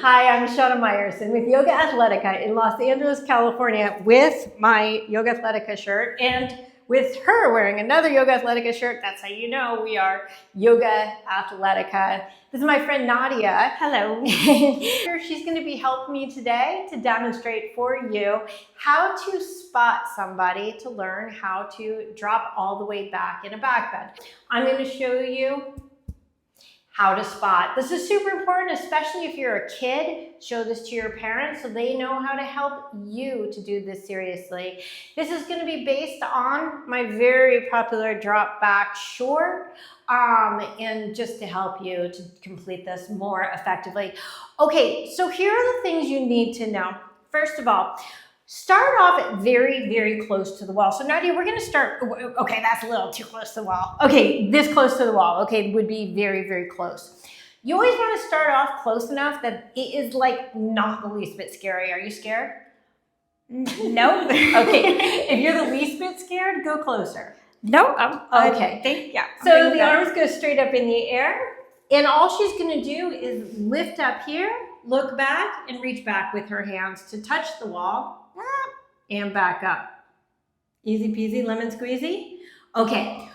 Hi, I'm Shana Meyerson with YOGAthletica in Los Angeles, California with my YOGAthletica shirt and with her wearing another YOGAthletica shirt. That's how you know we are YOGAthletica. This is my friend Nadia. Hello. She's going to be helping me today to demonstrate for you how to spot somebody to learn how to drop all the way back in a back bend. I'm going to show you how to spot. This is super important, especially if you're a kid. Show this to your parents so they know how to help you to do this seriously. This is going to be based on my very popular drop back short, and just to help you to complete this more effectively. Okay, so here are the things you need to know. First of all, start off very, very close to the wall. So Nadia, we're gonna start, okay, that's a little too close to the wall. Okay, this close to the wall, okay, would be very, very close. You always wanna start off close enough that it is like not the least bit scary. Are you scared? No. Okay, if you're the least bit scared, go closer. No, okay. So the arms go straight up in the air, and all she's gonna do is lift up here, look back, and reach back with her hands to touch the wall. And back up. Easy peasy, lemon squeezy. Okay,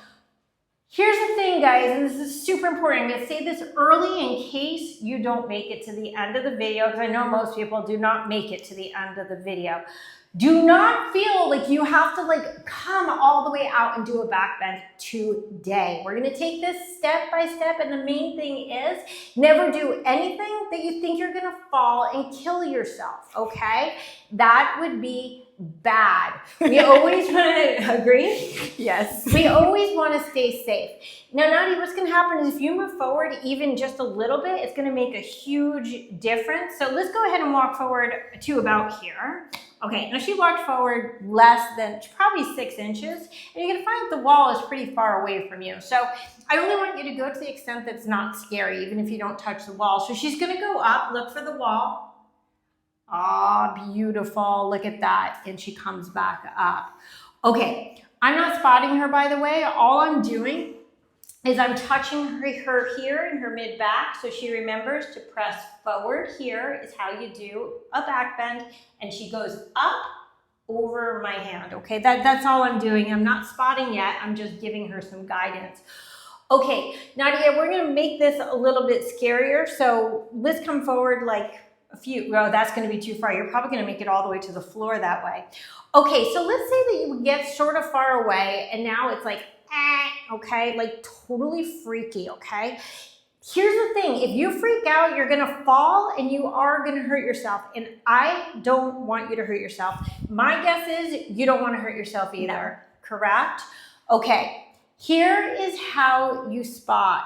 here's the thing, guys, and this is super important. I'm gonna say this early in case you don't make it to the end of the video, because I know most people do not make it to the end of the video. Do not feel like you have to come all the way out and do a back bend today. We're gonna take this step by step, and the main thing is never do anything that you think you're gonna fall and kill yourself, okay? That would be bad. We always wanna, agree? Yes. We always wanna stay safe. Now, Nadia, what's gonna happen is if you move forward even just a little bit, it's gonna make a huge difference. So let's go ahead and walk forward to about here. Okay, now she walked forward less than probably 6 inches, and you're gonna find the wall is pretty far away from you. So I only want you to go to the extent that's not scary, even if you don't touch the wall. So she's gonna go up, look for the wall. Ah, beautiful, look at that. And she comes back up. Okay, I'm not spotting her, by the way. All I'm doing is I'm touching her here in her mid back, so she remembers to press forward. Here is how you do a back bend, and she goes up over my hand, okay? That's all I'm doing. I'm not spotting yet, I'm just giving her some guidance. Okay, Nadia, we're gonna make this a little bit scarier, so let's come forward like a few, well, that's gonna be too far. You're probably gonna make it all the way to the floor that way. Okay, so let's say that you get sort of far away, and now it's like, okay, like totally freaky, okay? Here's the thing, if you freak out, you're gonna fall and you are gonna hurt yourself, and I don't want you to hurt yourself. My guess is you don't wanna hurt yourself either, no. Correct? Okay, here is how you spot.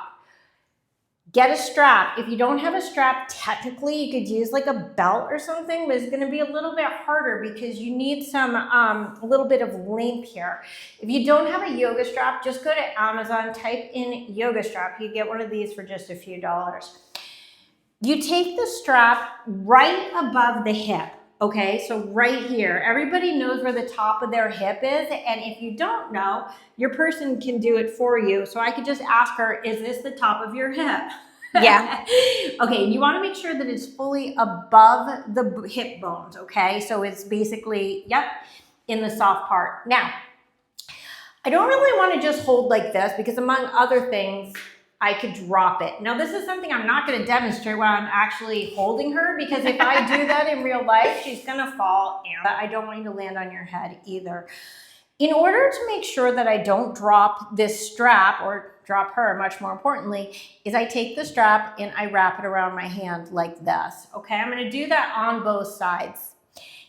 Get a strap. If you don't have a strap, technically you could use like a belt or something, but it's gonna be a little bit harder because you need some, a little bit of length here. If you don't have a yoga strap, just go to Amazon, type in yoga strap. You get one of these for just a few dollars. You take the strap right above the hip, okay? So right here, everybody knows where the top of their hip is, and if you don't know, your person can do it for you. So I could just ask her, is this the top of your hip? Yeah. Okay, you wanna make sure that it's fully above the hip bones, okay? So it's basically, yep, in the soft part. Now, I don't really wanna just hold like this because among other things, I could drop it. Now, this is something I'm not gonna demonstrate while I'm actually holding her, because if I do that in real life, she's gonna fall, and I don't want you to land on your head either. In order to make sure that I don't drop this strap, or drop her, much more importantly, is I take the strap and I wrap it around my hand like this, okay? I'm gonna do that on both sides.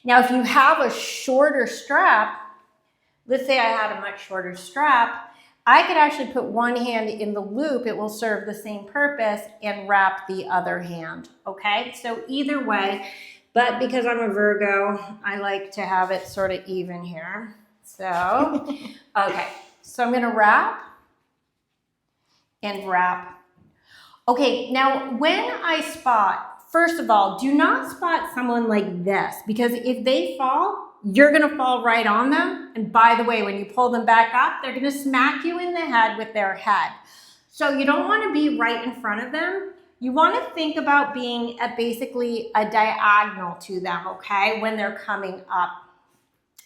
Now, if you have a shorter strap, let's say I had a much shorter strap, I could actually put one hand in the loop, it will serve the same purpose, and wrap the other hand, okay? So either way, but because I'm a Virgo, I like to have it sort of even here. So, okay, so I'm gonna wrap and wrap. Okay, now when I spot, first of all, do not spot someone like this, because if they fall, you're gonna fall right on them. And by the way, when you pull them back up, they're gonna smack you in the head with their head. So you don't wanna be right in front of them. you want to think about being basically a diagonal to them, okay, when they're coming up.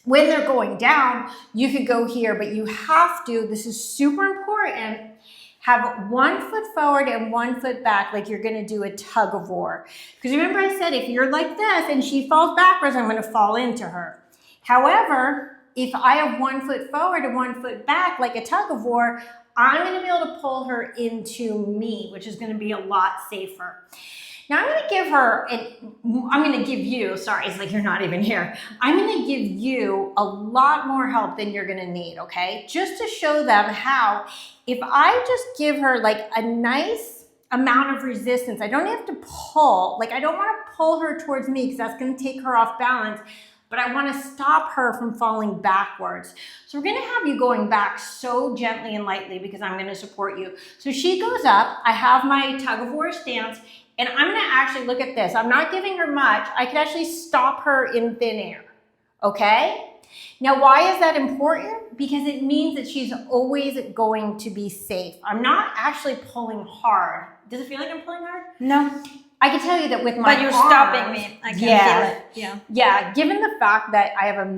When they're going down, you could go here, but you have to, this is super important, have 1 foot forward and 1 foot back like you're gonna do a tug of war. Because remember I said, if you're like this and she falls backwards, I'm gonna fall into her. However, if I have 1 foot forward and 1 foot back like a tug of war, I'm gonna be able to pull her into me, which is gonna be a lot safer. Now I'm gonna give her, I'm gonna give you, sorry, it's like you're not even here. I'm gonna give you a lot more help than you're gonna need, okay? Just to show them how, if I just give her like a nice amount of resistance, I don't have to pull, like I don't wanna pull her towards me because that's gonna take her off balance, but I wanna stop her from falling backwards. So we're gonna have you going back so gently and lightly because I'm gonna support you. So she goes up, I have my tug of war stance, and I'm gonna actually, look at this. I'm not giving her much. I can actually stop her in thin air, okay? Now, why is that important? Because it means that she's always going to be safe. I'm not actually pulling hard. Does it feel like I'm pulling hard? No. I can tell you that with my But you're arms, stopping me. I can feel it. Yeah. Yeah, given the fact that I have a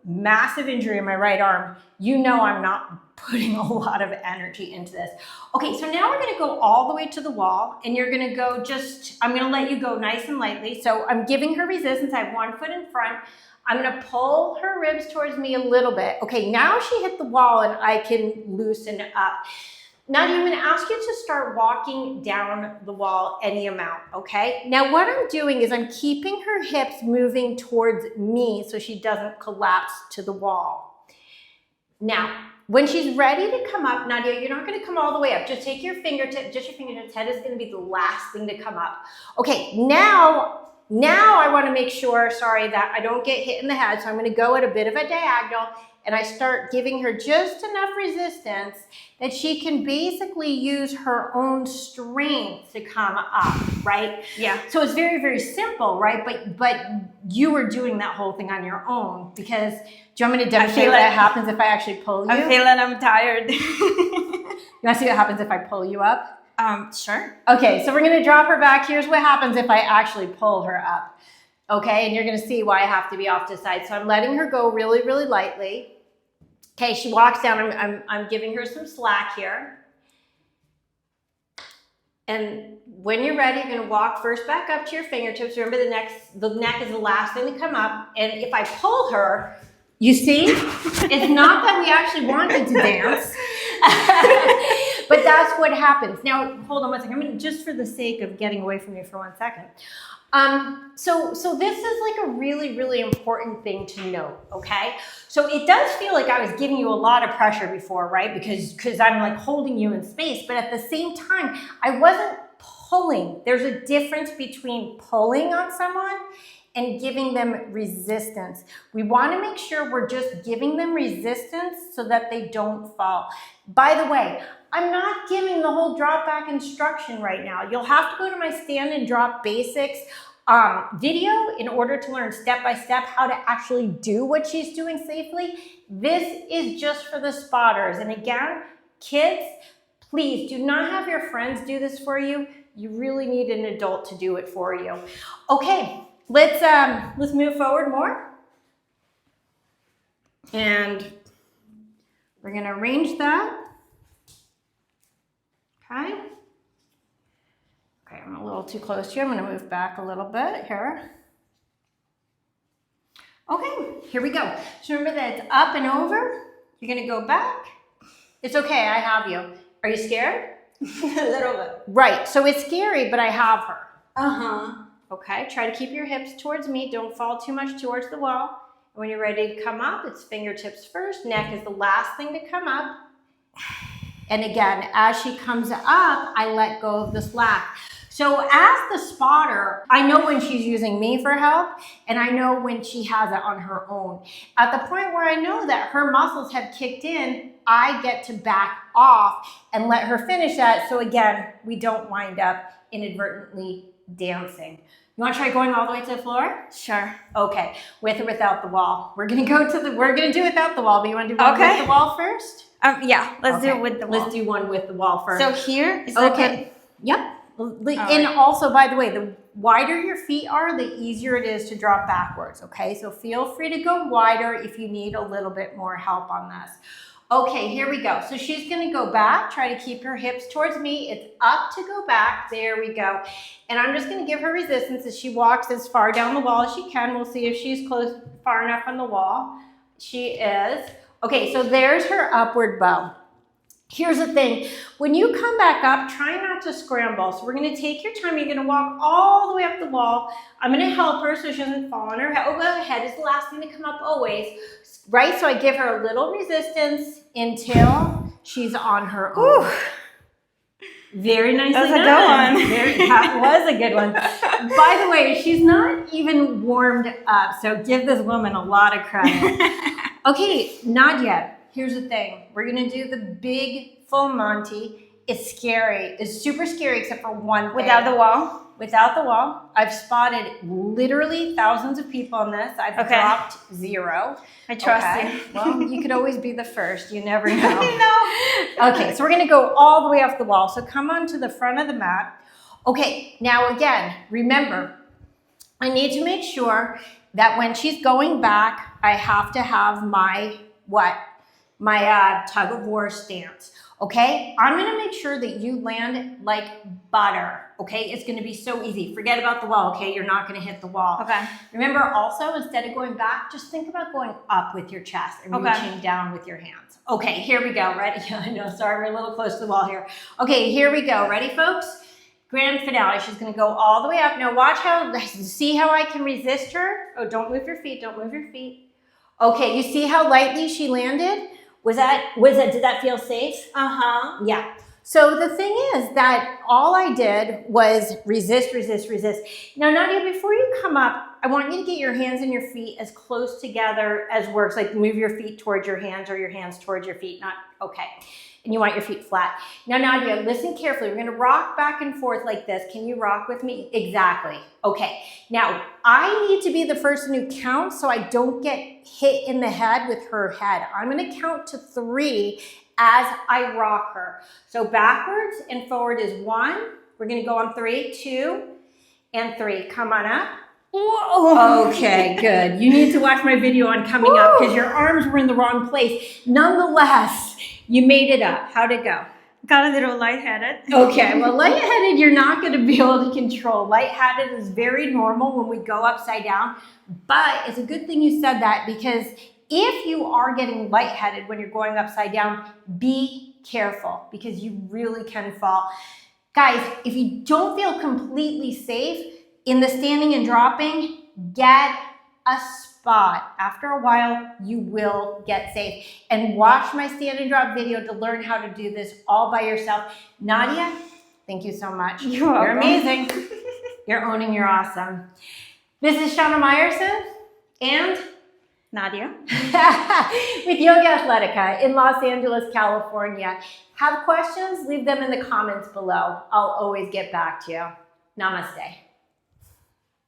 massive injury in my right arm, you know I'm not putting a lot of energy into this. Okay, so now we're gonna go all the way to the wall and you're gonna go I'm gonna let you go nice and lightly. So I'm giving her resistance, I have 1 foot in front. I'm gonna pull her ribs towards me a little bit. Okay, now she hit the wall and I can loosen up. Now I'm gonna ask you to start walking down the wall any amount, okay? Now what I'm doing is I'm keeping her hips moving towards me so she doesn't collapse to the wall. Now, when she's ready to come up, Nadia, you're not gonna come all the way up. Just take your fingertips, head is gonna be the last thing to come up. Okay, now I wanna make sure, sorry, that I don't get hit in the head, so I'm gonna go at a bit of a diagonal and I start giving her just enough resistance that she can basically use her own strength to come up, right? Yeah. So it's very, very simple, right? But you were doing that whole thing on your own because, do you want me to demonstrate what happens if I actually pull you? I'm feeling I'm tired. You wanna see what happens if I pull you up? Sure. Okay, so we're gonna drop her back. Here's what happens if I actually pull her up. Okay, and you're gonna see why I have to be off to the side. So I'm letting her go really, really lightly. Okay, she walks down, I'm giving her some slack here. And when you're ready, you're gonna walk first back up to your fingertips. Remember the neck is the last thing to come up. And if I pull her, you see, it's not that we actually wanted to dance, but that's what happens. Now, hold on one second. I'm gonna, just for the sake of getting away from you for 1 second. So this is like a really, really important thing to note, okay? So it does feel like I was giving you a lot of pressure before, right? Because I'm like holding you in space, but at the same time, I wasn't pulling. There's a difference between pulling on someone and giving them resistance. We want to make sure we're just giving them resistance so that they don't fall. By the way, I'm not giving the whole drop back instruction right now. You'll have to go to my stand and drop basics video in order to learn step by step how to actually do what she's doing safely. This is just for the spotters. And again, kids, please do not have your friends do this for you. You really need an adult to do it for you. Okay, let's move forward more. And we're gonna arrange that. Okay. Okay, I'm a little too close to you. I'm gonna move back a little bit here. Okay, here we go. So remember that it's up and over. You're gonna go back. It's okay, I have you. Are you scared? A little bit. Right, so it's scary, but I have her. Uh-huh. Okay, try to keep your hips towards me. Don't fall too much towards the wall. And when you're ready to come up, it's fingertips first. Neck is the last thing to come up. And again, as she comes up, I let go of the slack. So as the spotter, I know when she's using me for help, and I know when she has it on her own. At the point where I know that her muscles have kicked in, I get to back off and let her finish that. So again, we don't wind up inadvertently dancing. You want to try going all the way to the floor? Sure. Okay, with or without the wall. We're gonna do without the wall, but you want to do one with the wall first? Yeah, let's do it with the wall. Let's do one with the wall first. So here is okay. Yep. And also, by the way, the wider your feet are, the easier it is to drop backwards, okay? So feel free to go wider if you need a little bit more help on this. Okay, here we go. So she's gonna go back, try to keep her hips towards me. It's up to go back, there we go. And I'm just gonna give her resistance as she walks as far down the wall as she can. We'll see if she's close, far enough on the wall. She is. Okay, so there's her upward bow. Here's the thing, when you come back up, try not to scramble. So we're gonna take your time, you're gonna walk all the way up the wall. I'm gonna help her so she doesn't fall on her head. Oh, her head is the last thing to come up always, right? So I give her a little resistance until she's on her own. Ooh. Very nicely done. That was a good one. That was a good one. By the way, she's not even warmed up, so give this woman a lot of credit. Okay, not yet. Here's the thing. We're gonna do the big full Monty. It's scary. It's super scary except for one thing. Without the wall? Without the wall. I've spotted literally thousands of people on this. I've dropped 0. I trust you. Well, you could always be the first. You never know. Okay, so we're gonna go all the way off the wall. So come onto the front of the mat. Okay, now again, remember, I need to make sure that when she's going back, I have to have my my tug of war stance, okay? I'm gonna make sure that you land like butter, okay? It's gonna be so easy. Forget about the wall, okay? You're not gonna hit the wall. Okay. Remember also, instead of going back, just think about going up with your chest and reaching down with your hands. Okay, here we go, ready? I know, sorry, we're a little close to the wall here. Okay, here we go, ready folks? Grand finale, she's gonna go all the way up. Now watch how, see how I can resist her? Oh, don't move your feet, don't move your feet. Okay, you see how lightly she landed? Did that feel safe? Uh-huh. Yeah. So the thing is that all I did was resist, resist, resist. Now, Nadia, before you come up, I want you to get your hands and your feet as close together as works, like move your feet towards your hands or your hands towards your feet, not, okay. And you want your feet flat. Now, Nadia, listen carefully. We're gonna rock back and forth like this. Can you rock with me? Exactly. Okay. Now, I need to be the person who counts so I don't get hit in the head with her head. I'm gonna count to 3 as I rock her. So backwards and forward is 1. We're gonna go on 3, 2, and 3. Come on up. Whoa. Okay, good. You need to watch my video on coming up because your arms were in the wrong place. Nonetheless, you made it up. How'd it go? Got a little lightheaded. Okay, well, lightheaded, you're not going to be able to control. Lightheaded is very normal when we go upside down, but it's a good thing you said that because if you are getting lightheaded when you're going upside down, be careful because you really can fall. Guys, if you don't feel completely safe in the standing and dropping, get a spot. After a while, you will get safe. And watch my stand and drop video to learn how to do this all by yourself. Nadia, thank you so much. You're amazing. You're owning, you're awesome. This is Shana Meyerson and Nadia with YOGAthletica in Los Angeles, California. Have questions? Leave them in the comments below. I'll always get back to you. Namaste.